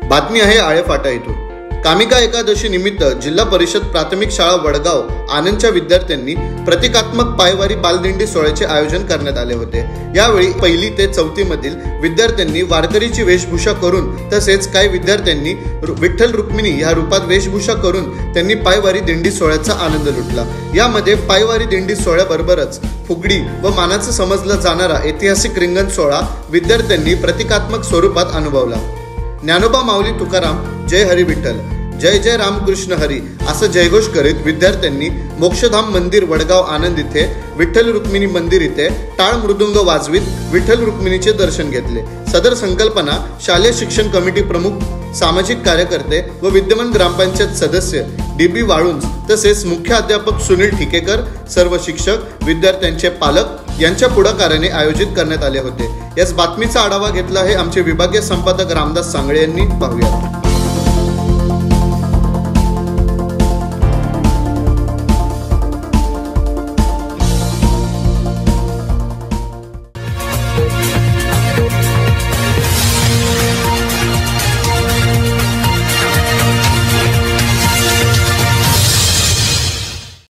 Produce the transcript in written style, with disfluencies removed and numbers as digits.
बातमी आहे आळेफाटा येथून। कामिका एकादशी निमित्त जिल्हा परिषद प्राथमिक शाळा वडगाव आनंदच्या विद्यार्थ्यांनी प्रतिकात्मक पायवारी बालदिंडी सोहळ्याचे आयोजन करण्यात आले होते। यावेळी 1ली ते 4थी मधील विद्यार्थ्यांनी वारकरीची वेशभूषा करून तसेच काही विद्यार्थ्यांनी विठ्ठल रुक्मिणी या रूपात वेशभूषा करून त्यांनी पायवारी दिंडी सोहळ्याचा आनंद लुटला। यामध्ये पायवारी दिंडी सोहळ्याबरोबरच फुगडी व मानाचं समजला जाणारा ऐतिहासिक रिंगण सोहळा विद्यार्थ्यांनी प्रतिकात्मक स्वरूपात अनुभवला। ज्ञानोबा माऊली तुकाराम जय हरी विठ्ठल, जय जय रामकृष्ण हरी असं जयघोष करीत विद्यार्थ्यांनी मोक्षधाम मंदिर वडगाव आनंद इथे विठ्ठल रुक्मिणी मंदिर इथे टाळ मृदुंग वाजवीत विठ्ठल रुक्मिणीचे दर्शन घेतले। सदर संकल्पना शालेय शिक्षण कमिटी प्रमुख, सामाजिक कार्यकर्ते व विद्यमान ग्रामपंचायत सदस्य DB वाळुंज तसेच मुख्याध्यापक सुनील ठिकेकर, सर्व शिक्षक, विद्यार्थ्यांचे पालक यांच्या पुढाकाराने आयोजित करण्यात आले होते। याच बातमीचा आढावा घेतला आहे आमचे विभागीय संपादक रामदास सांगळे यांनी। पाहूया।